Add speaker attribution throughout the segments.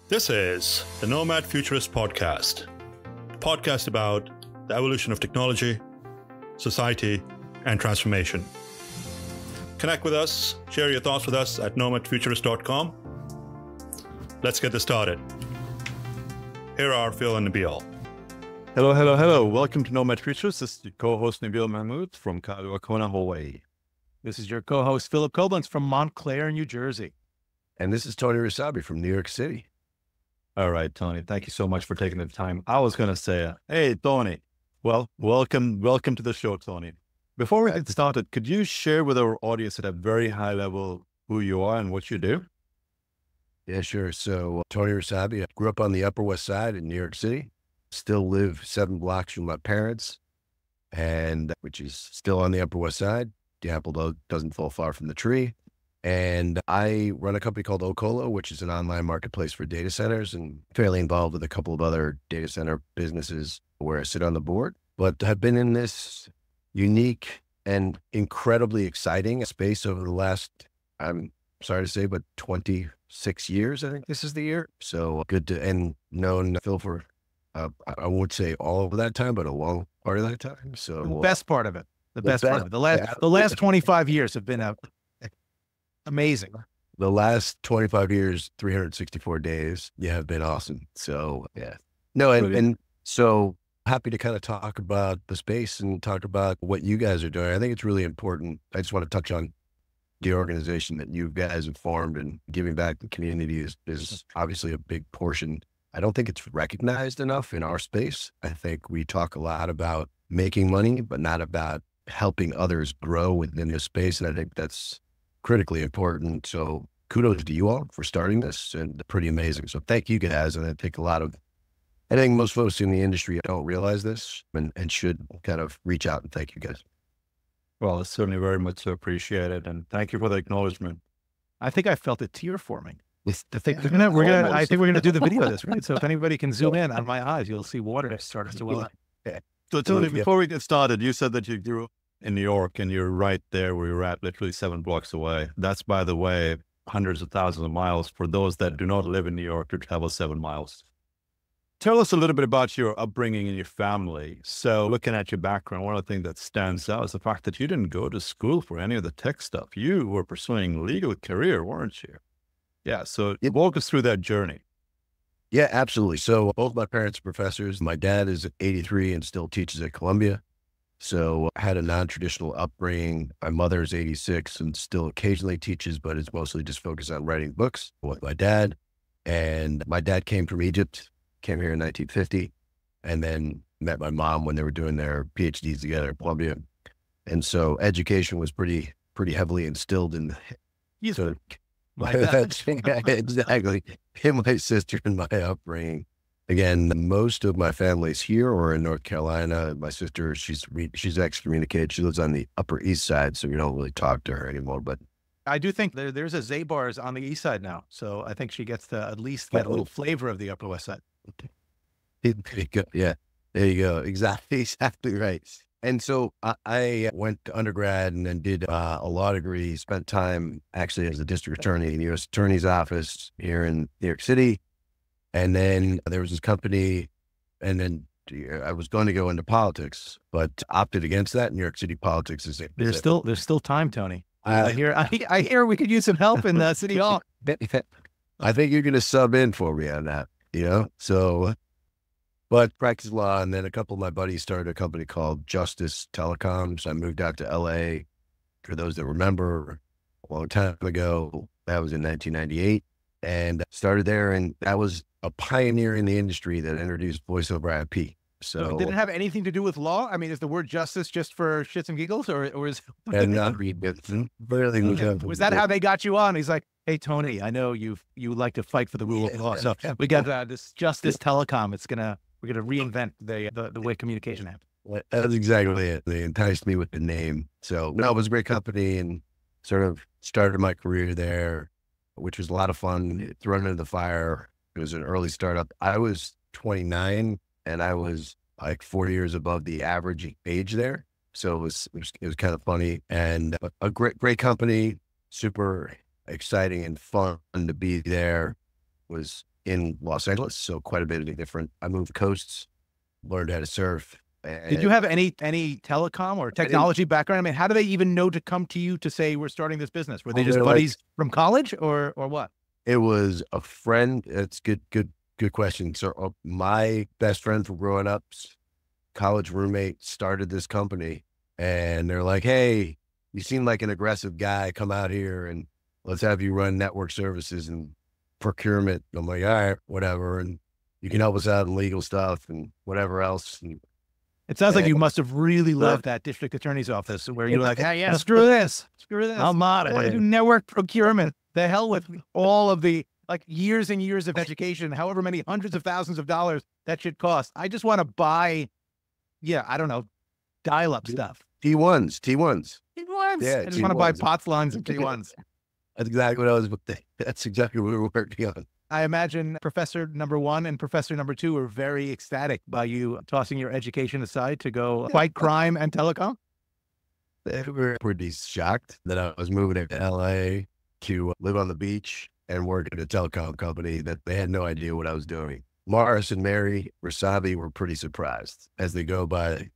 Speaker 1: This is the Nomad Futurist podcast, a podcast about the evolution of technology, society, and transformation. Connect with us, share your thoughts with us at nomadfuturist.com. Let's get this started. Here are Phil and Nabeel.
Speaker 2: Hello, hello, hello. Welcome to Nomad Futurist. This is your co-host Nabeel Mahmood from Kona, Hawaii.
Speaker 3: This is your co-host Phillip Koblence from Montclair, New Jersey.
Speaker 4: And this is Tony Rossabi from New York City.
Speaker 2: All right, Tony, thank you so much for taking the time. I was going to say, hey, Tony, well, welcome to the show, Tony. Before we get started, could you share with our audience at a very high level who you are and what you do?
Speaker 4: Yeah, sure. So Tony Rossabi, I grew up on the Upper West Side in New York City, still live 7 blocks from my parents, and which is still on the Upper West Side. The apple doesn't fall far from the tree. And I run a company called OCOLO, which is an online marketplace for data centers, and fairly involved with a couple of other data center businesses where I sit on the board, but have been in this unique and incredibly exciting space over the last, I'm sorry to say, but 26 years, I think this is the year. So good to, and known Phil for, I won't say all of that time, but a long part of that time. So
Speaker 3: the best part of it, the last 25 years have been amazing.
Speaker 4: The last 25 years, 364 days, have been awesome. So yeah, no, and so happy to kind of talk about the space and talk about what you guys are doing. I think it's really important. I just want to touch on the organization that you guys have formed, and giving back to the community is obviously a big portion. I don't think it's recognized enough in our space. I think we talk a lot about making money, but not about helping others grow within this space. And I think that's critically important. So kudos to you all for starting this, and pretty amazing. So thank you guys. And I think I think most folks in the industry don't realize this and should kind of reach out and thank you guys.
Speaker 2: Well, it's certainly very much appreciated. And thank you for the acknowledgement.
Speaker 3: I think I felt a tear forming. I think we're gonna do the video of this, right? So if anybody can zoom in on my eyes, you'll see water start to well up.
Speaker 2: Yeah. So Tony, before we get started, you said that you grew up in New York, and you're right there where you're at, literally 7 blocks away. That's, by the way, hundreds of thousands of miles for those that do not live in New York to travel 7 miles. Tell us a little bit about your upbringing and your family. So looking at your background, one of the things that stands out is the fact that you didn't go to school for any of the tech stuff. You were pursuing a legal career, weren't you? Yeah. So walk us through that journey.
Speaker 4: Yeah, absolutely. So both my parents are professors. My dad is 83 and still teaches at Columbia. So I had a non-traditional upbringing. My mother is 86 and still occasionally teaches, but is mostly just focused on writing books with my dad. And my dad came from Egypt, came here in 1950, and then met my mom when they were doing their PhDs together at Columbia. And so education was pretty heavily instilled in exactly in my sister and my upbringing. Again, most of my family's here or in North Carolina. My sister, she's excommunicated. She lives on the Upper East Side, so you don't really talk to her anymore. But
Speaker 3: I do think there's a Zabar's on the East Side now, so I think she gets to at least get a little flavor of the Upper West Side.
Speaker 4: There you go. Yeah, there you go. Exactly right. And so I went to undergrad and then did a law degree. Spent time actually as a district attorney in the U.S. Attorney's Office here in New York City. And then there was this company, and then I was going to go into politics, but opted against that. New York City politics is
Speaker 3: there's still time, Tony. I hear we could use some help in the City Hall.
Speaker 4: I think you're going to sub in for me on that, So, but practice law, and then a couple of my buddies started a company called Justice Telecom. So I moved out to L.A. For those that remember, a long time ago. That was in 1998, and started there, and that was a pioneer in the industry that introduced voice over IP. So
Speaker 3: did it have anything to do with law? I mean, is the word justice just for shits and giggles, or is
Speaker 4: and not read it?
Speaker 3: Was that how they got you on? He's like, hey, Tony, I know you like to fight for the rule of law, so we got this Justice Telecom. We're gonna reinvent the way communication happens.
Speaker 4: That's exactly it. They enticed me with the name. So no, it was a great company, and sort of started my career there, which was a lot of fun. Thrown into the fire. It was an early startup. I was 29 and I was like 4 years above the average age there. So it was kind of funny, and a great company, super exciting and fun to be there. Was in Los Angeles. So quite a bit different. I moved coasts, learned how to surf.
Speaker 3: Did you have any telecom or technology background? I mean, how do they even know to come to you to say we're starting this business? Were they just buddies from college or what?
Speaker 4: It was a friend. It's good question. So my best friend from growing up, college roommate, started this company, and they're like, "Hey, you seem like an aggressive guy. Come out here and let's have you run network services and procurement." I'm like, "All right, whatever." And you can help us out in legal stuff and whatever else. And
Speaker 3: it sounds like you must have really loved that district attorney's office where you're like, "Hey, yeah, screw this. I'm out. I want to do network procurement. The hell with all of the like years and years of education, however many hundreds of thousands of dollars that should cost. I just want to buy, I don't know, dial-up stuff.
Speaker 4: T1s.
Speaker 3: Yeah, I just want to buy POTS lines and T1s.
Speaker 4: That's exactly what that's exactly what we were working on.
Speaker 3: I imagine Professor number 1 and Professor number 2 were very ecstatic by you tossing your education aside to go fight crime and telecom.
Speaker 4: They were pretty shocked that I was moving to LA to live on the beach and work at a telecom company, that they had no idea what I was doing. Morris and Mary Rossabi were pretty surprised as they go by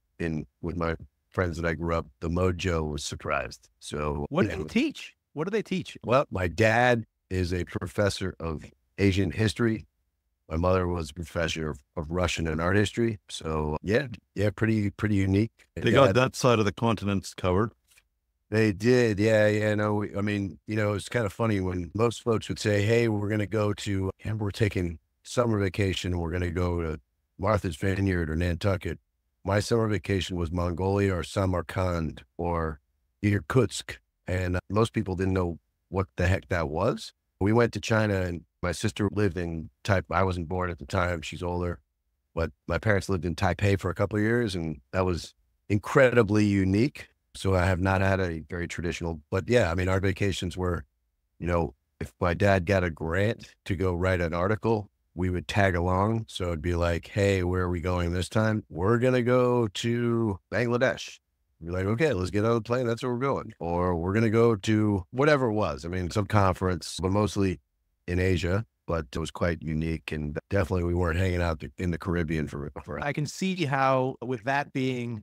Speaker 4: with my friends that I grew up. The mojo was surprised. So
Speaker 3: what do they teach? What do they teach?
Speaker 4: Well, my dad is a professor of Asian history. My mother was a professor of Russian and art history. So yeah, pretty unique.
Speaker 2: They got that side of the continents covered.
Speaker 4: They did. Yeah. No, I mean, it's kind of funny when most folks would say, "Hey, we're going to go to, and we're taking summer vacation. And we're going to go to Martha's Vineyard or Nantucket." My summer vacation was Mongolia or Samarkand or Irkutsk. And most people didn't know what the heck that was. We went to China, and my sister lived in I wasn't born at the time. She's older, but my parents lived in Taipei for a couple of years, and that was incredibly unique. So I have not had a very traditional, but yeah, I mean, our vacations were, if my dad got a grant to go write an article, we would tag along. So it'd be like, "Hey, where are we going this time?" "We're going to go to Bangladesh." We're like, "Okay, let's get on the plane. That's where we're going." Or "We're going to go to whatever it was." I mean, some conference, but mostly in Asia, but it was quite unique. And definitely we weren't hanging out in the Caribbean for.
Speaker 3: I can see how, with that being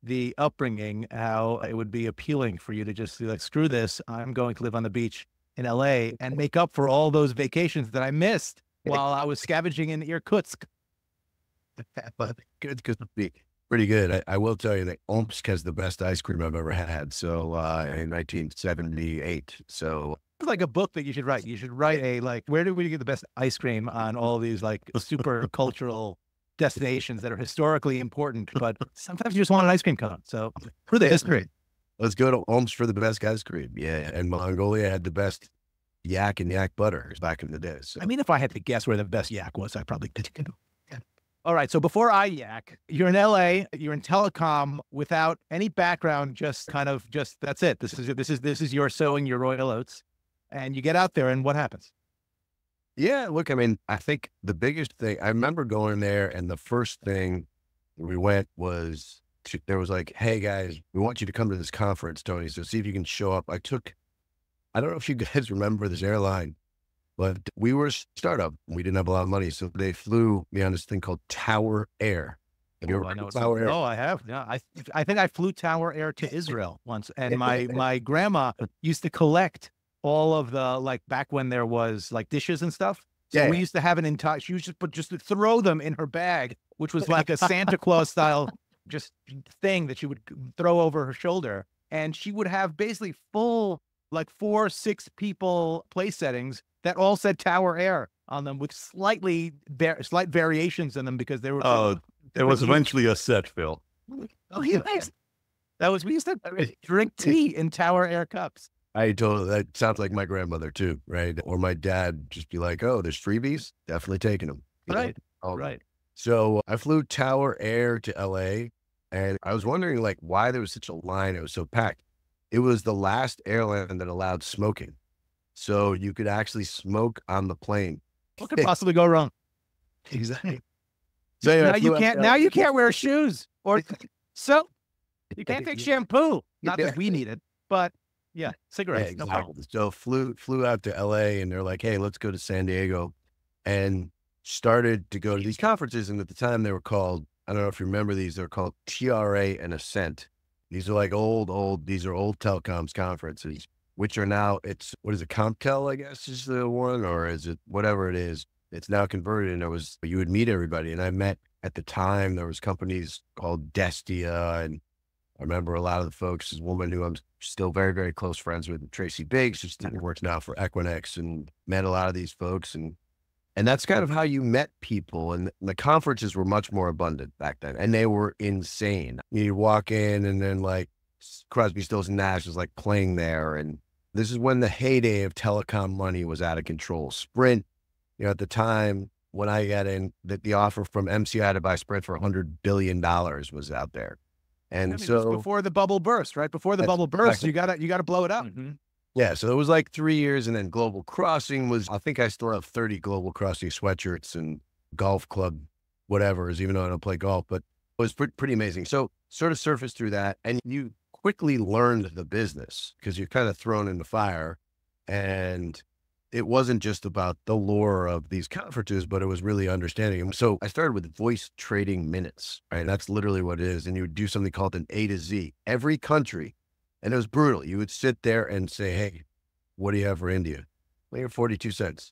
Speaker 3: the upbringing, how it would be appealing for you to just be like, "Screw this. I'm going to live on the beach in LA and make up for all those vacations that I missed while I was scavenging in Irkutsk."
Speaker 4: But good, pretty good. I will tell you that Omsk has the best ice cream I've ever had. So in 1978. So
Speaker 3: it's like a book that you should write. You should write where do we get the best ice cream on all these like super cultural destinations that are historically important, but sometimes you just want an ice cream cone. So for the history,
Speaker 4: let's go to Omsk for the best ice cream. Yeah. And Mongolia had the best yak and yak butter back in the day. So.
Speaker 3: I mean, if I had to guess where the best yak was, I probably could. All right. So before I yak, you're in LA, you're in telecom without any background, just that's it. This is your sowing your royal oats, and you get out there, and what happens?
Speaker 4: Yeah, look, I mean, I think the biggest thing, I remember going there, and the first thing we went was, there was like, "Hey guys, we want you to come to this conference, Tony. So see if you can show up." I don't know if you guys remember this airline, but we were a startup. We didn't have a lot of money. So they flew me on this thing called Tower Air. Have you ever heard of Tower Air?
Speaker 3: Oh, I have. Yeah. I think I flew Tower Air to Israel once. And my grandma used to collect all of the, back when there was dishes and stuff. So we used to have an entire, she used to just throw them in her bag, which was like a Santa Claus style just thing that she would throw over her shoulder. And she would have basically full, 4-6 people place settings that all said Tower Air on them with slight variations in them because they were.
Speaker 2: There was eventually a set, Phil.
Speaker 3: Oh, yeah. We used to drink tea in Tower Air cups.
Speaker 4: That sounds like my grandmother too, right? Or my dad just be like, "Oh, there's freebies, definitely taking them."
Speaker 3: Right. Right.
Speaker 4: So I flew Tower Air to LA, and I was wondering why there was such a line. It was so packed. It was the last airline that allowed smoking. So you could actually smoke on the plane.
Speaker 3: What could possibly go wrong?
Speaker 4: Exactly.
Speaker 3: So now you can't wear shoes or soap. You can't take shampoo. Not that we need it, but cigarettes.
Speaker 4: Yeah, exactly. So flew out to LA, and they're like, "Hey, let's go to San Diego." and started to go to these conferences. And at the time they were called, I don't know if you remember these, they're called TRA and Ascent. These are like these are old telecoms conferences, which are now, what is it, CompTel, I guess is the one, or is it whatever it is? It's now converted, and you would meet everybody. And I met, at the time, there was companies called Destia, and I remember a lot of the folks, this woman who I'm still very, very close friends with, Tracy Biggs, who works now for Equinix, and met a lot of these folks. And that's kind of how you met people. And the conferences were much more abundant back then, and they were insane. You walk in, and then like Crosby, Stills and Nash was like playing there. And this is when the heyday of telecom money was out of control. Sprint, at the time when I got in, that the offer from MCI to buy Sprint for $100 billion was out there. And so
Speaker 3: before the bubble burst, right? Before the bubble burst, you gotta blow it up. Mm-hmm.
Speaker 4: Yeah. So it was like 3 years, and then Global Crossing I think I still have 30 Global Crossing sweatshirts and golf club, whatever, even though I don't play golf, but it was pretty amazing. So sort of surfaced through that, and you quickly learned the business because you're kind of thrown in the fire. And it wasn't just about the lore of these conferences, but it was really understanding them. So I started with voice trading minutes, right? That's literally what it is. And you would do something called an A to Z, every country. And it was brutal. You would sit there and say, hey, what do you have for India? Well, you're 42 cents.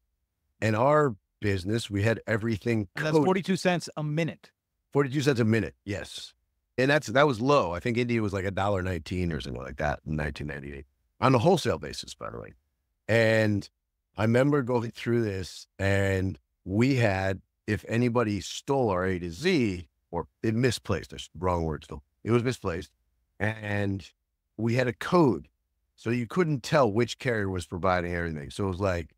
Speaker 4: And our business, we had everything.
Speaker 3: And that's 42 cents a minute.
Speaker 4: 42 cents a minute. Yes. And that was low. I think India was like $1.19 or something like that in 1998 on a wholesale basis, by the way. And I remember going through this, and we had, if anybody stole our A to Z, or it misplaced, that's the wrong word still, it was misplaced, and we had a code. So you couldn't tell which carrier was providing everything. So it was like,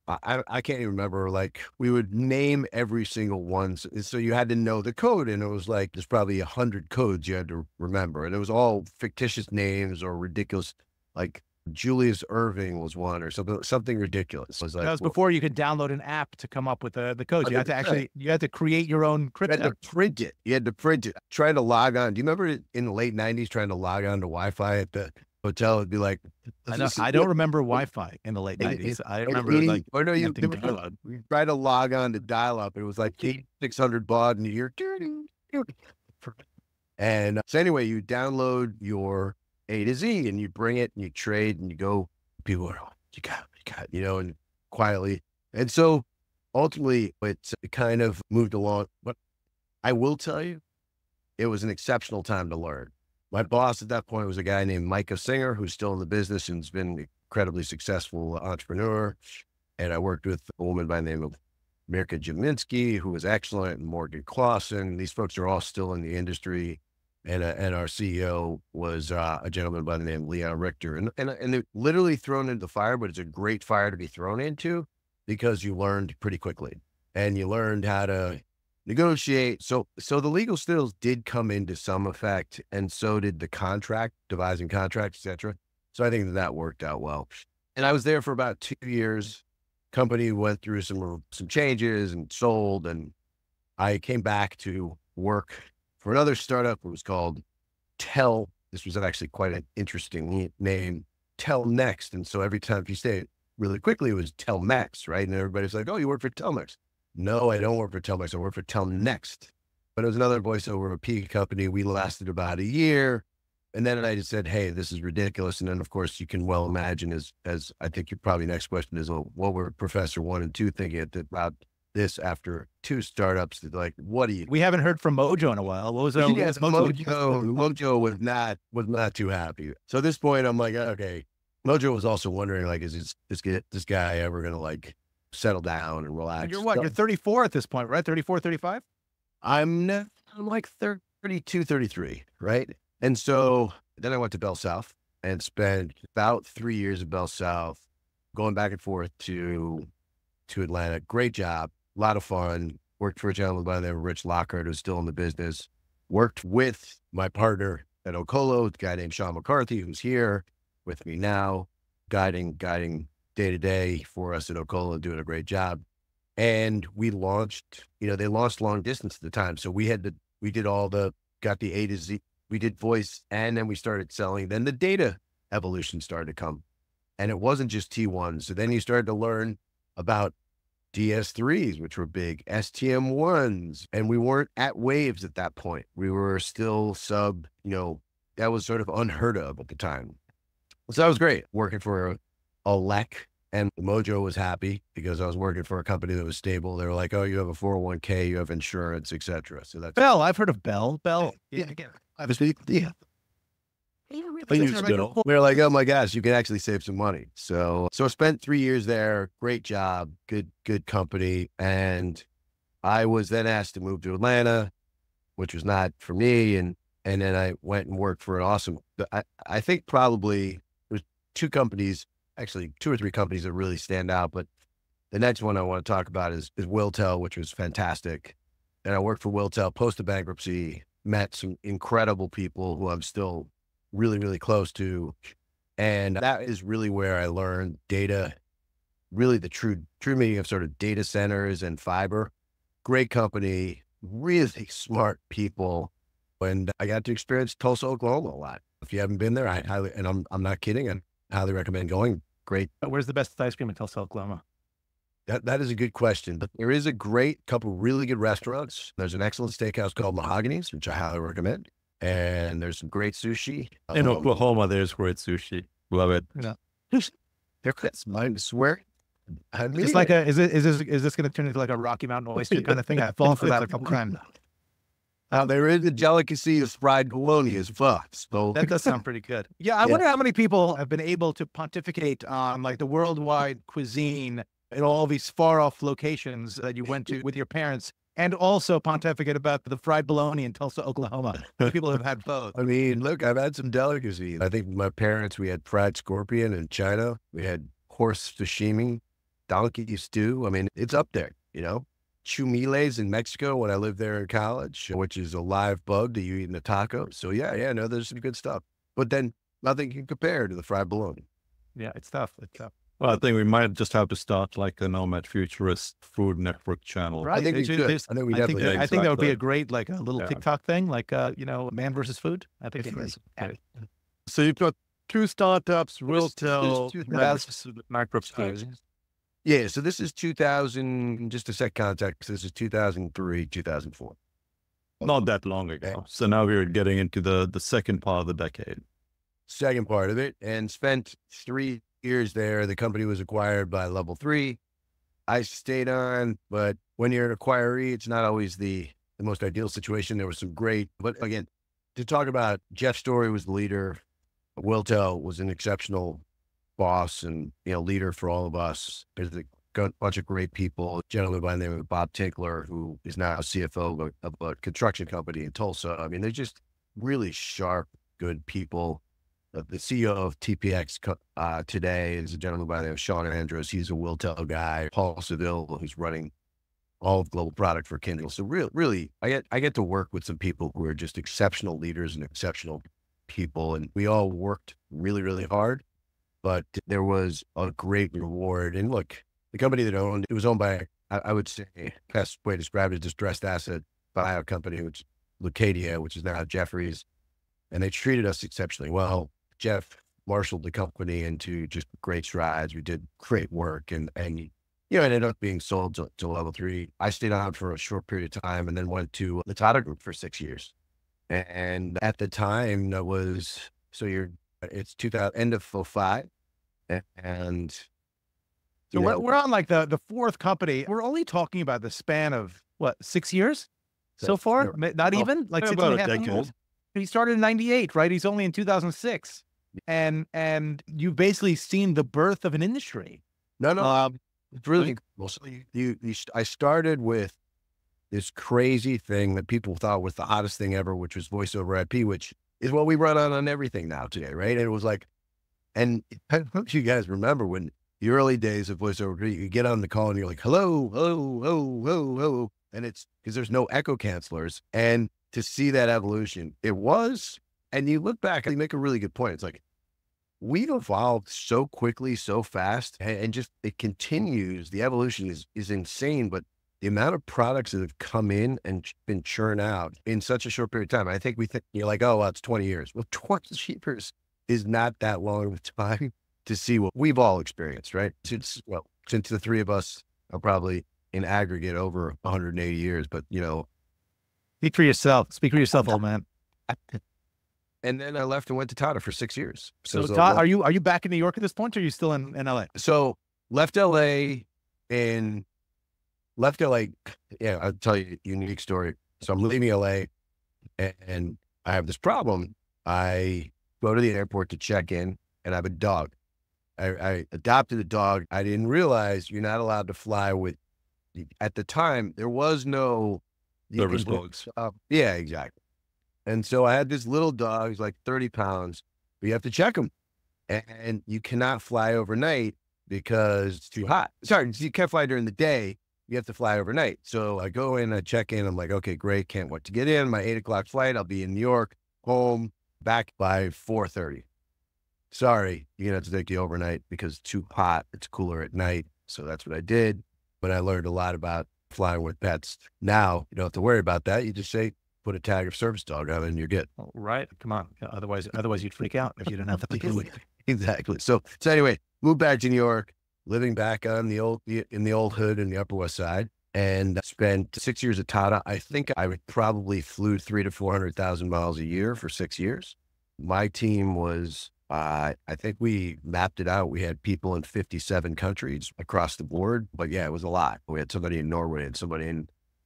Speaker 4: I can't even remember, like we would name every single one. So you had to know the code, and it was like, there's probably 100 codes you had to remember. And it was all fictitious names or ridiculous, like Julius Irving was one, or something ridiculous. It was like,
Speaker 3: that was before you could download an app to come up with the codes. You had to create your own crypto.
Speaker 4: You had to print it. Trying to log on. Do you remember in the late 90s trying to log on to Wi-Fi at the hotel? It'd be like,
Speaker 3: I don't remember Wi-Fi in the late 90s. I remember you
Speaker 4: tried to log on to dial-up. It was like $600 baud in a year. And so anyway, you download your A to Z, and you bring it, and you trade, and you go, people are, you got, and quietly. And so ultimately it kind of moved along. But I will tell you, it was an exceptional time to learn. My boss at that point was a guy named Micah Singer, who's still in the business and's been an incredibly successful entrepreneur. And I worked with a woman by the name of Mirka Jaminski, who was excellent, and Morgan Clausen. These folks are all still in the industry. And our CEO was a gentleman by the name of Leon Richter. And they're literally thrown into the fire, but it's a great fire to be thrown into because you learned pretty quickly, and you learned how to negotiate. So the legal skills did come into some effect, and so did the devising contracts, et cetera. So I think that worked out well. And I was there for about 2 years. Company went through some changes and sold, and I came back to work for another startup. It was called this was actually quite an interesting name, Telnext. And so every time, if you say it really quickly, it was Telmex, right? And everybody's like, oh, you work for Telmex. No, I don't work for Telmex. I work for Telnext. But it was another voice over IP company. We lasted about a year. And then I just said, hey, this is ridiculous. And then, of course, you can well imagine, as I think your probably next question is, well, what were Professor 1 and 2 thinking about this after 2 startups? Like, what do you?
Speaker 3: We haven't heard from Mojo in a while. What was that?
Speaker 4: Yes, Mojo was not too happy. So at this point, I'm like, okay. Mojo was also wondering, like, is this guy ever going to like settle down and relax?
Speaker 3: And you're what? You're 34 at this point, right? 34, 35?
Speaker 4: I'm like 32, 33, right? And so then I went to Bell South and spent about 3 years at Bell South, going back and forth to Atlanta. Great job. A lot of fun. Worked for a gentleman by the name of Rich Lockhart, who's still in the business. Worked with my partner at OCOLO, a guy named Sean McCarthy, who's here with me now, guiding day to day for us at OCOLO, doing a great job. And we launched, they launched long distance at the time. So we got the A to Z, we did voice, and then we started selling. Then the data evolution started to come, and it wasn't just T1. So then you started to learn about DS3s, which were big, STM1s, and we weren't at waves at that point. We were still sub, that was sort of unheard of at the time. So that was great working for a LEC, and Mojo was happy because I was working for a company that was stable. They were like, oh, you have a 401k, you have insurance, etc. So that's
Speaker 3: Bell. I've heard of Bell. Yeah.
Speaker 4: Obviously, yeah. We were like, oh my gosh, you can actually save some money. So I spent 3 years there. Great job, good company. And I was then asked to move to Atlanta, which was not for me. And then I went and worked for an awesome, I think probably there's two or three companies that really stand out. But the next one I want to talk about is Wiltel, which was fantastic. And I worked for Wiltel post the bankruptcy, met some incredible people who I'm still really, really close to. And that is really where I learned data, really the true meaning of sort of data centers and fiber. Great company, really smart people. And I got to experience Tulsa, Oklahoma a lot. If you haven't been there, I highly, and I'm not kidding, I highly recommend going. Great.
Speaker 3: Where's the best ice cream in Tulsa, Oklahoma?
Speaker 4: That is a good question, but there is a couple really good restaurants. There's an excellent steakhouse called Mahogany's, which I highly recommend. And there's some great sushi.
Speaker 2: In Oklahoma, there's great sushi. Love it.
Speaker 4: Yeah. That's mine to swear.
Speaker 3: It's like is this going to turn into like a Rocky Mountain oyster kind of thing? I've fallen for that a couple times.
Speaker 4: There is a delicacy of fried bologna as fuck. So
Speaker 3: that does sound pretty good. Yeah, I wonder how many people have been able to pontificate on like the worldwide cuisine in all these far off locations that you went to with your parents, and also pontificate about the fried bologna in Tulsa, Oklahoma. People have had both.
Speaker 4: I mean, look, I've had some delicacies. I think my parents, we had fried scorpion in China. We had horse sashimi, donkey stew. I mean, it's up there, Chumiles in Mexico when I lived there in college, which is a live bug that you eat in a taco. So no, there's some good stuff. But then nothing can compare to the fried bologna.
Speaker 3: Yeah, it's tough.
Speaker 2: Well, I think we might just have to start like a Nomad Futurist Food Network channel.
Speaker 4: Right. I think we should.
Speaker 3: I think that would be a great, like a little TikTok thing, like, man versus food. I think it is.
Speaker 2: So you've got two startups, Wiltel,
Speaker 4: micro. Yeah. So this is 2000, just to set context, this is 2003, 2004.
Speaker 2: Not that long ago. So now we're getting into the second part of the decade.
Speaker 4: Second part of it, and spent 3 years there. The company was acquired by Level 3. I stayed on, but when you're an acquiree, it's not always the most ideal situation. There was some great, but again, to talk about, Jeff Story was the leader. Wiltel was an exceptional boss and, leader for all of us. There's a bunch of great people. A gentleman by the name of Bob Tinkler, who is now CFO of a construction company in Tulsa. I mean, they're just really sharp, good people. The CEO of TPX today is a gentleman by the name of Sean Andrews. He's a Wiltel guy. Paul Seville, who's running all of global product for Kindle. So really, I get to work with some people who are just exceptional leaders and exceptional people. And we all worked really, really hard, but there was a great reward. And look, the company that it was owned by, I would say, best way to describe it, a distressed asset buyout company, which is Lucadia, which is now Jefferies. And they treated us exceptionally well. Jeff marshaled the company into just great strides. We did great work and it ended up being sold to Level 3. I stayed on for a short period of time and then went to the Tata Group for 6 years. And at the time that was, it's 2000, end of 2005. And
Speaker 3: so we're on like the fourth company. We're only talking about the span of what, 6 years so far? Not even like 6.5 years. He started in 98, right? He's only in 2006. And you've basically seen the birth of an industry.
Speaker 4: No. It's really, I started with this crazy thing that people thought was the hottest thing ever, which was voice over IP, which is what we run on everything now today, right? And it was like, and I don't know if you guys remember when the early days of voice over IP, you get on the call and you're like, hello, hello, hello, hello, hello. And it's because there's no echo cancelers. And to see that evolution, it was, and you look back and you make a really good point. It's like, we've evolved so quickly, so fast, and just, it continues. The evolution is insane, but the amount of products that have come in and been churned out in such a short period of time, I think you're like, oh, well, it's 20 years. Well, 20 years is not that long of time to see what we've all experienced, right? Since the three of us are probably in aggregate over 180 years. But,
Speaker 3: speak for yourself. Speak for yourself, old man.
Speaker 4: And then I left and went to Tata for 6 years.
Speaker 3: So Todd, are you back in New York at this point, or are you still in LA?
Speaker 4: So left LA. Yeah, I'll tell you a unique story. So I'm leaving LA and I have this problem. I go to the airport to check in and I have a dog. I adopted a dog. I didn't realize you're not allowed to fly with, at the time, there was no
Speaker 2: service dogs.
Speaker 4: Yeah, exactly. And so I had this little dog, he's like 30 pounds, but you have to check him. And you cannot fly overnight because it's too hot. Sorry, you can't fly during the day. You have to fly overnight. So I go in, I check in. I'm like, okay, great. Can't wait to get in. My 8 o'clock flight. I'll be in New York, home, back by 4:30. Sorry, you're going to have to take the overnight because it's too hot. It's cooler at night. So that's what I did. But I learned a lot about flying with pets. Now, you don't have to worry about that. You just say, put a tag of service dog on and you're good.
Speaker 3: Right. Come on. Otherwise you'd freak out if you didn't have to.
Speaker 4: Exactly. So anyway, moved back to New York, living back on in the old hood in the Upper West Side, and spent 6 years at Tata. I think I probably flew 300,000 to 400,000 miles a year for 6 years. My team was, I think we mapped it out. We had people in 57 countries across the board, but yeah, it was a lot. We had somebody in Norway and somebody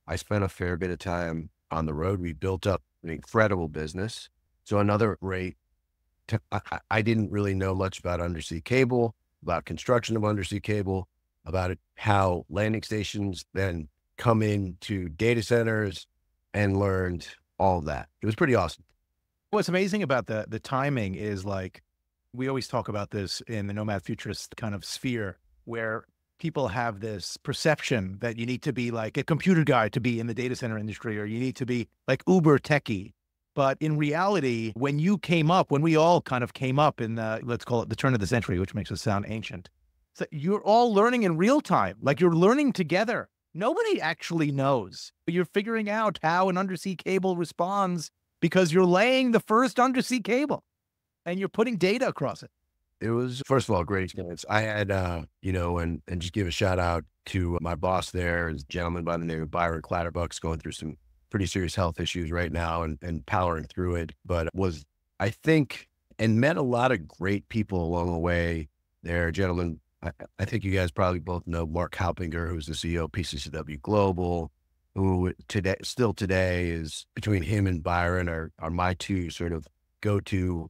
Speaker 4: I spent a fair bit of time on the road. We built up an incredible business. So another great, I didn't really know much about undersea cable, about construction of undersea cable, about how landing stations then come into data centers, and learned all of that. It was pretty awesome.
Speaker 3: What's amazing about the timing is, like, we always talk about this in the Nomad Futurist kind of sphere, where people have this perception that you need to be like a computer guy to be in the data center industry, or you need to be like uber techie. But in reality, when we all kind of came up in the, let's call it the turn of the century, which makes us sound ancient, so you're all learning in real time. Like, you're learning together. Nobody actually knows, but you're figuring out how an undersea cable responds because you're laying the first undersea cable and you're putting data across it.
Speaker 4: It was, first of all, a great experience. I had, and just give a shout out to my boss there, is a gentleman by the name of Byron Clatterbuck's, going through some pretty serious health issues right now and powering through it. But I think, and met a lot of great people along the way there. Gentlemen, I think you guys probably both know Mark Halpinger, who's the CEO of PCCW Global, who still today is, between him and Byron are my two sort of go-to,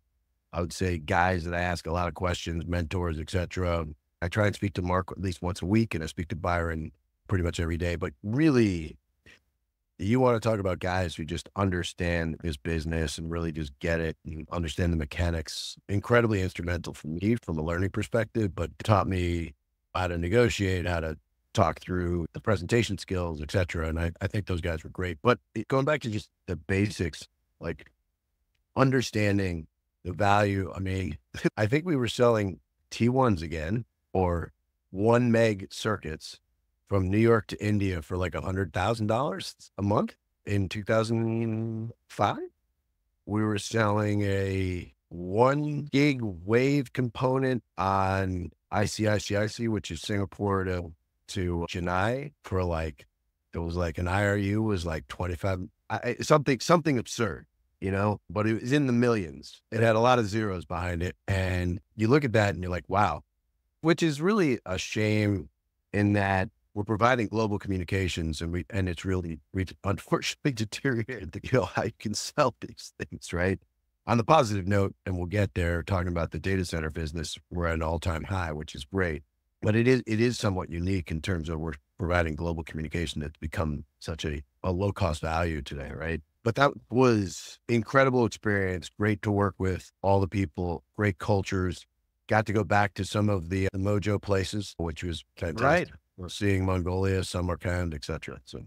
Speaker 4: I would say, guys that I ask a lot of questions, mentors, etc. I try and speak to Mark at least once a week, and I speak to Byron pretty much every day. But really, you want to talk about guys who just understand this business and really just get it and understand the mechanics. Incredibly instrumental for me from a learning perspective, but taught me how to negotiate, how to talk through the presentation skills, etc. And I think those guys were great. But going back to just the basics, like understanding the value. I mean, I think we were selling T1s again, or 1 meg circuits from New York to India for like $100,000 a month in 2005. We were selling a 1 gig wave component on ICIC, which is Singapore to Chennai, for like, it was like an IRU was like 25, something absurd. But it was in the millions. It had a lot of zeros behind it. And you look at that and you're like, wow, which is really a shame, in that we're providing global communications and it's really, unfortunately, deteriorated how you can sell these things, right? On the positive note, and we'll get there, talking about the data center business, we're at an all-time high, which is great. But it is somewhat unique in terms of we're providing global communication that's become such a low-cost value today, right? But that was incredible experience. Great to work with all the people, great cultures. Got to go back to some of the Mojo places, which was fantastic.
Speaker 3: Right.
Speaker 4: We're seeing Mongolia, Samarkand, etc. So,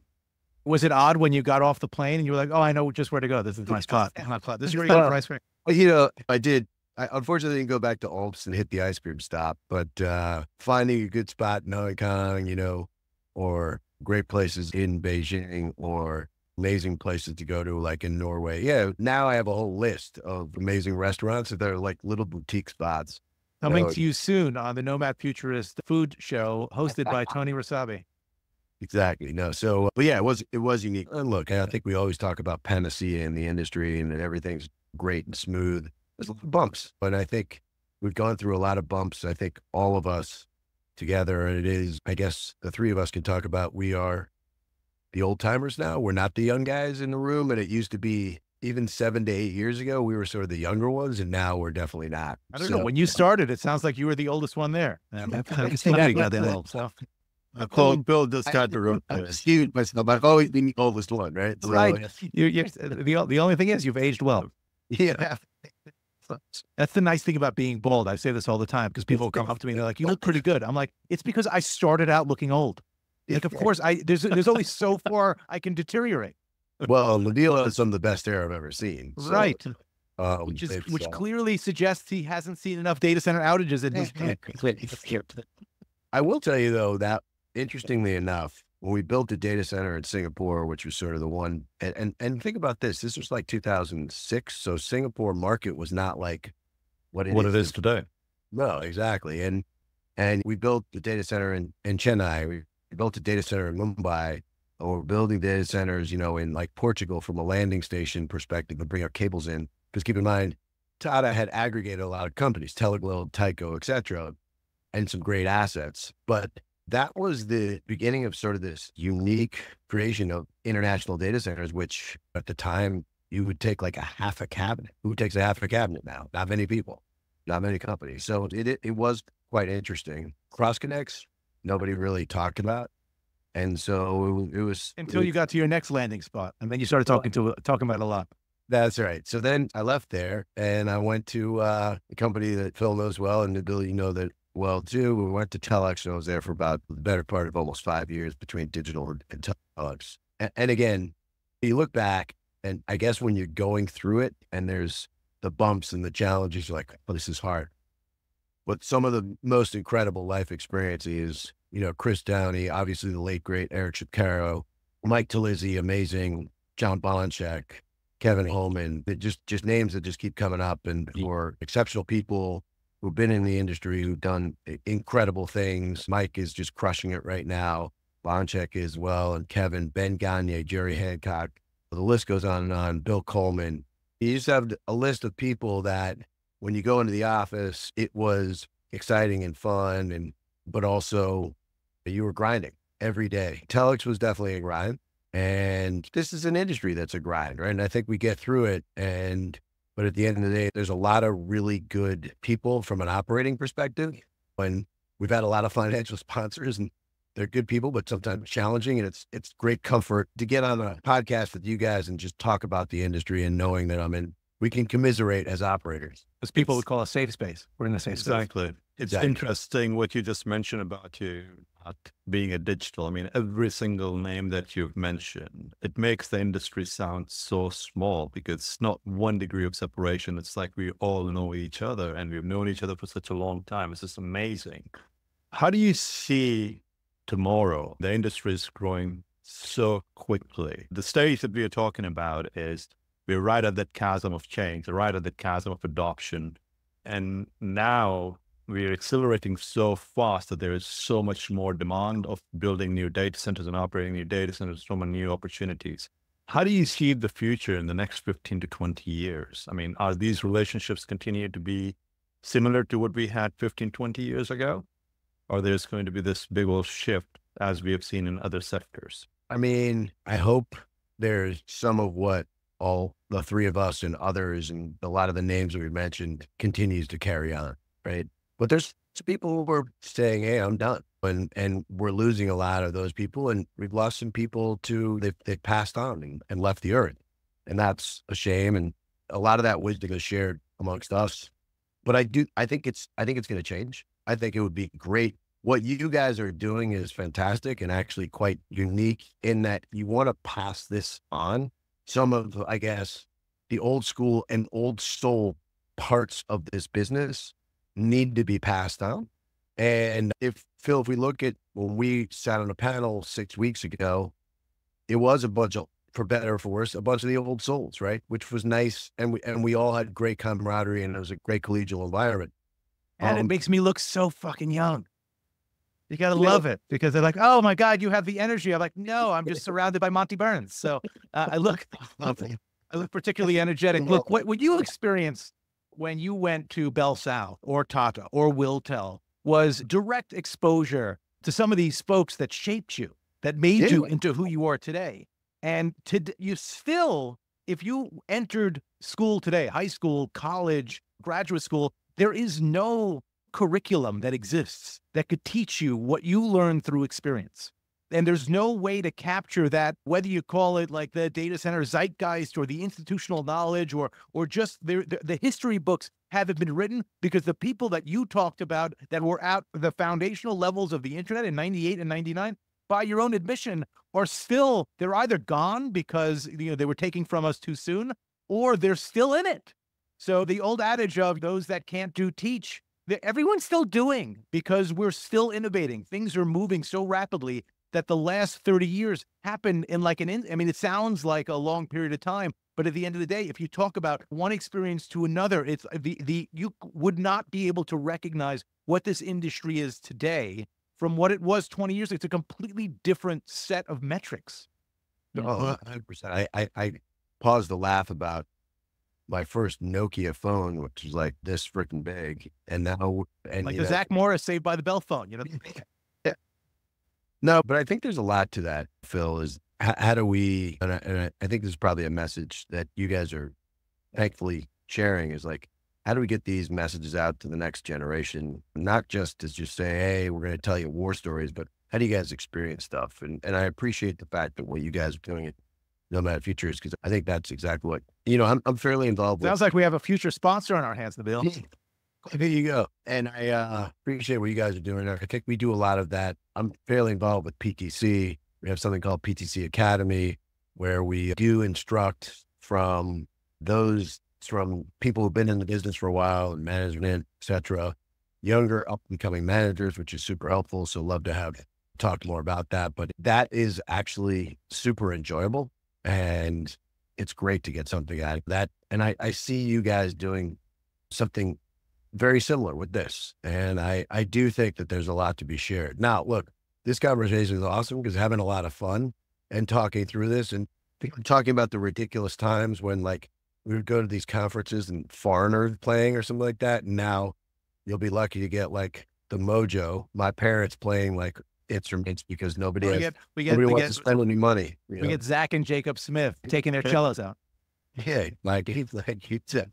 Speaker 3: was it odd when you got off the plane and you were like, oh, I know just where to go. This is my spot. This is where you got the price for it.
Speaker 4: I did. I unfortunately didn't go back to Alps and hit the ice cream stop, but finding a good spot in Hong Kong, or great places in Beijing, or amazing places to go to, like in Norway. Yeah, now I have a whole list of amazing restaurants that are like little boutique spots.
Speaker 3: Coming to you soon on the Nomad Futurist food show, hosted by Tony Rossabi.
Speaker 4: Exactly. No. So, but yeah, it was unique. And look, I think we always talk about panacea in the industry and that everything's great and smooth. There's a lot of bumps, but I think we've gone through a lot of bumps. I think all of us together, and it is, I guess the three of us can talk about, we are the old timers now. We're not the young guys in the room. And it used to be even 7 to 8 years ago, we were sort of the younger ones, and now we're definitely not.
Speaker 3: I don't know. When you started, it sounds like you were the oldest one there.
Speaker 2: I called Bill just got the room.
Speaker 4: I'm skewed myself. I've always been the oldest one, right? So,
Speaker 3: right. The only thing is you've aged well.
Speaker 4: Yeah.
Speaker 3: That's the nice thing about being bald. I say this all the time because people come up to me and they're like, "You look pretty good." I'm like, "It's because I started out looking old." Like, of course, there's only so far I can deteriorate.
Speaker 4: Well, Nabeel has some of the best hair I've ever seen. So,
Speaker 3: right. Which clearly suggests he hasn't seen enough data center outages in his
Speaker 4: I will tell you though, that interestingly enough, when we built a data center in Singapore, which was sort of the one, and think about this was like 2006. So Singapore market was not like what it
Speaker 2: is today.
Speaker 4: No, exactly. And we built the data center in Chennai. We built a data center in Mumbai. Or we're building data centers, in like Portugal from a landing station perspective and bring our cables in. Because keep in mind, Tata had aggregated a lot of companies, Telecom, Tyco, et cetera, and some great assets. But that was the beginning of sort of this unique creation of international data centers, which at the time you would take like a half a cabinet. Who takes a half a cabinet now? Not many people, not many companies. So it was quite interesting. Cross connects, nobody really talked about. And so it was
Speaker 3: until you got to your next landing spot, and then you started talking about it a lot.
Speaker 4: That's right. So then I left there and I went to a company that Phil knows well, and Nabeel, you know that well too. We went to Telex, and I was there for about the better part of almost 5 years between digital and Telex. And again, you look back, and I guess when you're going through it, and there's the bumps and the challenges, you're like, oh, this is hard. But some of the most incredible life experiences. Chris Downey, obviously the late, great Eric Shapiro, Mike Talizzi, amazing, John Bonchek, Kevin Holman, just names that just keep coming up, and for exceptional people who've been in the industry, who've done incredible things. Mike is just crushing it right now. Bonchek as well, and Kevin, Ben Gagne, Jerry Hancock, the list goes on and on, Bill Coleman. You just have a list of people that when you go into the office, it was exciting and fun, but also you were grinding every day. Telex was definitely a grind, and this is an industry that's a grind, right? And I think we get through it. But at the end of the day, there's a lot of really good people from an operating perspective. When we've had a lot of financial sponsors, and they're good people, but sometimes challenging. And it's great comfort to get on a podcast with you guys and just talk about the industry, and knowing that we can commiserate as operators.
Speaker 3: As people would call a safe space. We're in a safe space.
Speaker 2: It's interesting what you just mentioned about you not being a digital. I mean, every single name that you've mentioned, it makes the industry sound so small because it's not 1 degree of separation. It's like we all know each other, and we've known each other for such a long time. It's just amazing. How do you see tomorrow? The industry is growing so quickly. The stage that we are talking about is we're right at that chasm of change, right at the chasm of adoption. And now we're accelerating so fast that there is so much more demand of building new data centers and operating new data centers, so many new opportunities. How do you see the future in the next 15 to 20 years? I mean, are these relationships continue to be similar to what we had 15, 20 years ago? Or there's going to be this big old shift as we have seen in other sectors?
Speaker 4: I mean, I hope there's some of what all the three of us and others and a lot of the names that we mentioned continues to carry on, right? But there's people who are saying, hey, I'm done. And we're losing a lot of those people. And we've lost some people they've passed on and left the earth. And that's a shame. And a lot of that wisdom is shared amongst us. But I think it's going to change. I think it would be great. What you guys are doing is fantastic and actually quite unique in that you want to pass this on. Some of, I guess, the old school and old soul parts of this business need to be passed on. And Phil, if we look at when we sat on a panel 6 weeks ago, it was a bunch of, for better or for worse, a bunch of the old souls, right? Which was nice. And we all had great camaraderie, and it was a great collegial environment.
Speaker 3: And it makes me look so fucking young. You got to love it because they're like, oh my God, you have the energy. I'm like, no, I'm just surrounded by Monty Burns. So I look particularly energetic. Look, what would you experience when you went to Bell South or Tata or Wiltel was direct exposure to some of these folks that shaped you, that made you into who you are today. And you still, if you entered school today, high school, college, graduate school, there is no curriculum that exists that could teach you what you learned through experience. And there's no way to capture that, whether you call it like the data center zeitgeist or the institutional knowledge or just the history books haven't been written because the people that you talked about that were at the foundational levels of the internet in 98 and 99, by your own admission, are still, they're either gone because they were taken from us too soon, or they're still in it. So the old adage of those that can't do teach, everyone's still doing because we're still innovating. Things are moving so rapidly that the last 30 years happened in like it sounds like a long period of time, but at the end of the day, if you talk about one experience to another, it's you would not be able to recognize what this industry is today from what it was 20 years ago. It's a completely different set of metrics.
Speaker 4: Oh, 100%. I paused to laugh about my first Nokia phone, which was like this freaking big. And now,
Speaker 3: like the Zach Morris Saved by the Bell phone,
Speaker 4: Yeah. No, but I think there's a lot to that, Phil, is how do we, and I think this is probably a message that you guys are thankfully sharing, is like, how do we get these messages out to the next generation? Not just as just say, hey, we're going to tell you war stories, but how do you guys experience stuff? And I appreciate the fact that what you guys are doing at Nomad Futurist, because I think that's exactly what, I'm fairly involved with.
Speaker 3: Sounds like we have a future sponsor on our hands, Nabeel.
Speaker 4: There you go. And I appreciate what you guys are doing. I think we do a lot of that. I'm fairly involved with PTC. We have something called PTC Academy, where we do instruct from people who've been in the business for a while and management, et cetera, younger up and coming managers, which is super helpful. So love to talk more about that, but that is actually super enjoyable. And it's great to get something out of that. And I see you guys doing something very similar with this. And I do think that there's a lot to be shared. Now, look, this conversation is awesome because having a lot of fun and talking through this and talking about the ridiculous times when like we would go to these conferences and Foreigner playing or something like that. And now you'll be lucky to get like the Mojo, my parents playing like instruments because nobody wants to spend any money.
Speaker 3: We get Zach and Jacob Smith taking their cellos out.
Speaker 4: Yeah, like you said.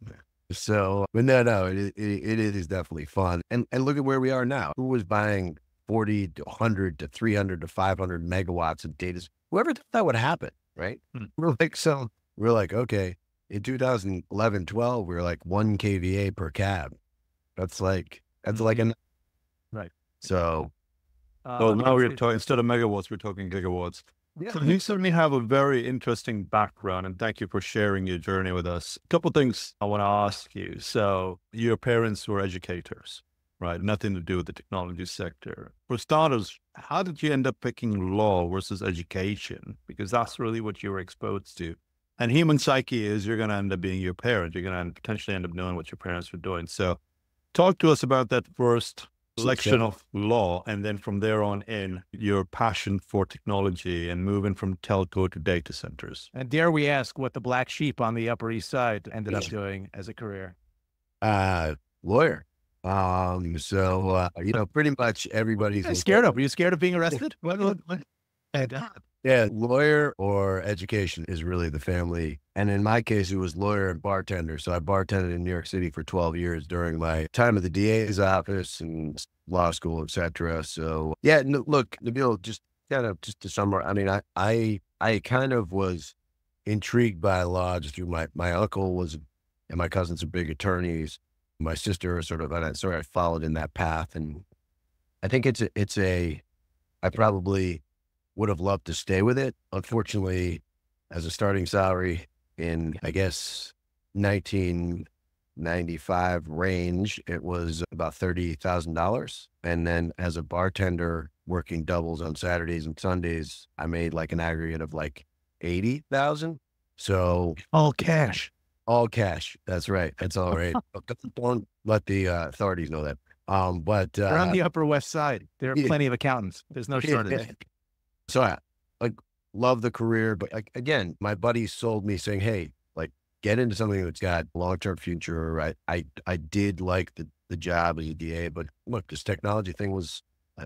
Speaker 4: So, but no, it is definitely fun. And look at where we are now. Who was buying 40 to 100 to 300 to 500 megawatts of data? Whoever thought that would happen, right? We're like, okay, in 2011, 12, we were like 1 kVA per cab. That's like
Speaker 3: right.
Speaker 4: So,
Speaker 2: now we're talking, instead of megawatts, we're talking gigawatts. Yeah. So you certainly have a very interesting background, and thank you for sharing your journey with us. A couple of things I want to ask you. So your parents were educators, right? Nothing to do with the technology sector. For starters, how did you end up picking law versus education? Because that's really what you were exposed to. And human psyche is you're going to end up being your parent. You're going to potentially end up knowing what your parents were doing. So talk to us about that first selection of law, and then from there on in, your passion for technology and moving from telco to data centers.
Speaker 3: And dare we ask what the black sheep on the Upper East Side ended up doing as a career?
Speaker 4: Lawyer. Pretty much everybody's
Speaker 3: scared of. Were you scared of being arrested?
Speaker 4: Yeah, lawyer or education is really the family. And in my case, it was lawyer and bartender. So I bartended in New York City for 12 years during my time at the DA's office and law school, et cetera. So yeah, look, Nabeel, just to summarize, I mean, I kind of was intrigued by law just through my uncle and my cousins are big attorneys. My sister is I followed in that path. And I think I probably would have loved to stay with it. Unfortunately, as a starting salary in, I guess, 1995 range, it was about $30,000. And then as a bartender working doubles on Saturdays and Sundays, I made like an aggregate of like 80,000. So
Speaker 3: all cash.
Speaker 4: All cash. That's right. That's all right. Don't let the authorities know that. But
Speaker 3: they're on the Upper West Side. There are plenty of accountants. There's no shortage.
Speaker 4: So I love the career, but again, my buddy sold me saying, "Hey, get into something that's got long-term future." I did like the job as a DA, but look, this technology thing was,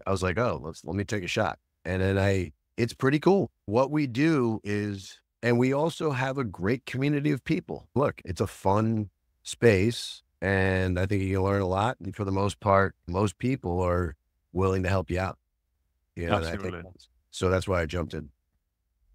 Speaker 4: I was like, oh, let me take a shot. And then it's pretty cool. What we do is, and we also have a great community of people. Look, it's a fun space, and I think you can learn a lot. And for the most part, most people are willing to help you out.
Speaker 2: Absolutely.
Speaker 4: So that's why I jumped in.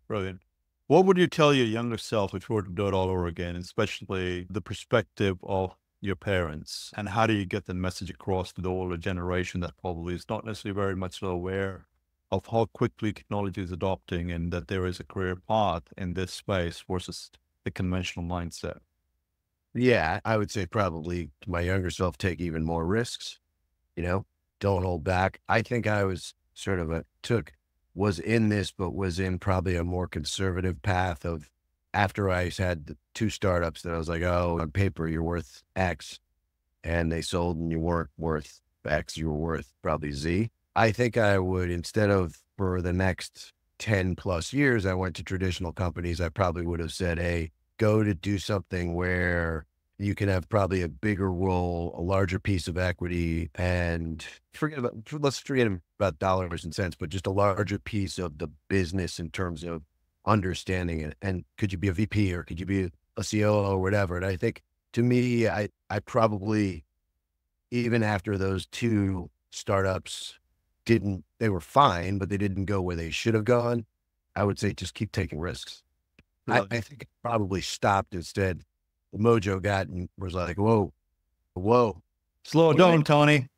Speaker 2: Brilliant. What would you tell your younger self if you were to do it all over again, especially the perspective of your parents? And how do you get the message across to the older generation that probably is not necessarily very much aware of how quickly technology is adopting and that there is a career path in this space versus the conventional mindset?
Speaker 4: Yeah, I would say probably to my younger self, take even more risks, don't hold back. I think I was sort of was in this, but was in probably a more conservative path of, after I had the 2 startups that I was like, oh, on paper, you're worth X, and they sold and you weren't worth X, you were worth probably Z. I think I would, instead of for the next 10 plus years, I went to traditional companies. I probably would have said, hey, go to do something where you can have probably a bigger role, a larger piece of equity, and let's forget about dollars and cents, but just a larger piece of the business in terms of understanding it. And could you be a VP or could you be a COO or whatever? And I think, to me, I probably, even after those 2 startups they were fine, but they didn't go where they should have gone. I would say just keep taking risks. I think it probably stopped instead. The mojo got and was like, whoa.
Speaker 3: Slow down, Tony.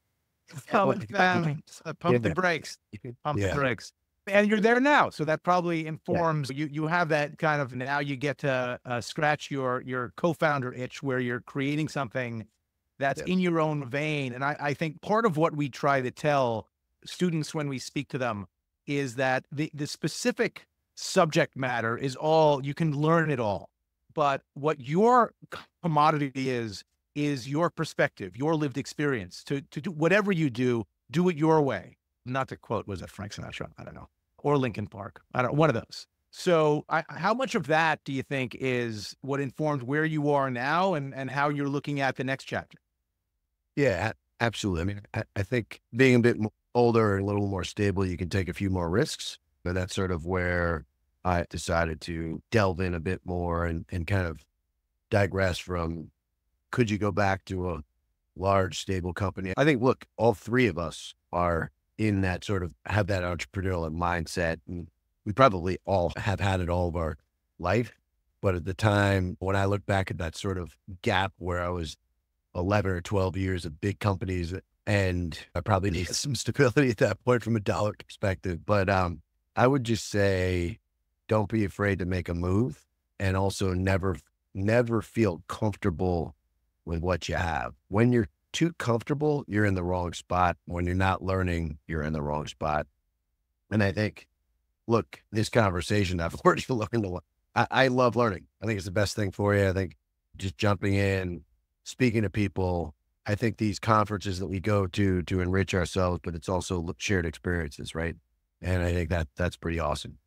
Speaker 3: Pump the brakes. Pump the brakes. And you're there now. So that probably informs you have that kind of, now you get to scratch your co-founder itch where you're creating something that's in your own vein. And I think part of what we try to tell students when we speak to them is that the specific subject matter is all, you can learn it all. But what your commodity is your perspective, your lived experience. To do whatever you do it your way. Not to quote, was it Frank Sinatra? I don't know. Or Linkin Park. I don't know, one of those. So how much of that do you think is what informed where you are now and how you're looking at the next chapter?
Speaker 4: Yeah, absolutely. I mean, I think being a bit older and a little more stable, you can take a few more risks. And that's sort of where I decided to delve in a bit more and kind of digress from, could you go back to a large, stable company? I think, look, all 3 of us are in that sort of, have that entrepreneurial mindset. And we probably all have had it all of our life. But at the time, when I look back at that sort of gap where I was 11 or 12 years of big companies, and I probably needed some stability at that point from a dollar perspective. But I would just say, don't be afraid to make a move, and also never feel comfortable with what you have. When you're too comfortable, you're in the wrong spot. When you're not learning, you're in the wrong spot. And I think, look, this conversation, I've already learned a lot. I love learning. I think it's the best thing for you. I think just jumping in, speaking to people. I think these conferences that we go to enrich ourselves, but it's also shared experiences, right? And I think that's pretty awesome.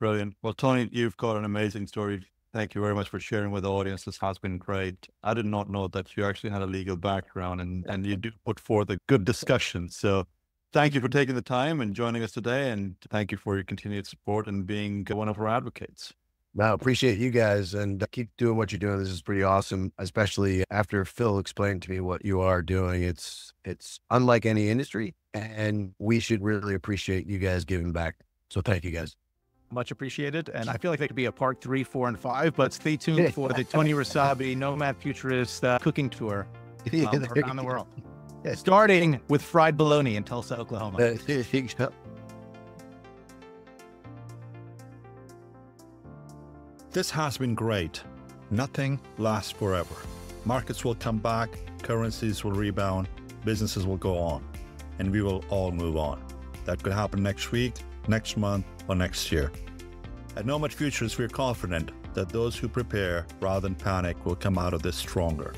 Speaker 2: Brilliant. Well, Tony, you've got an amazing story. Thank you very much for sharing with the audience. This has been great. I did not know that you actually had a legal background and you do put forth a good discussion. So thank you for taking the time and joining us today. And thank you for your continued support and being one of our advocates.
Speaker 4: Well, appreciate you guys, and keep doing what you're doing. This is pretty awesome, especially after Phil explained to me what you are doing. It's unlike any industry, and we should really appreciate you guys giving back. So thank you guys.
Speaker 3: Much appreciated. And I feel like there could be a part 3, 4, and 5, but stay tuned for the Tony Rossabi Nomad Futurist cooking tour around the world. Starting with fried bologna in Tulsa, Oklahoma.
Speaker 1: This has been great. Nothing lasts forever. Markets will come back, currencies will rebound, businesses will go on, and we will all move on. That could happen next week, next month, or next year. At Nomad Futurist, we're confident that those who prepare rather than panic will come out of this stronger.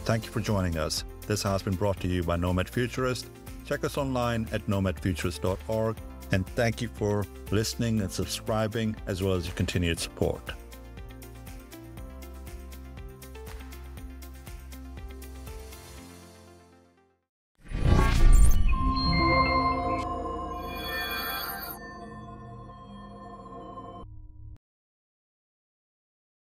Speaker 1: Thank you for joining us. This has been brought to you by Nomad Futurist. Check us online at nomadfuturist.org. And thank you for listening and subscribing, as well as your continued support.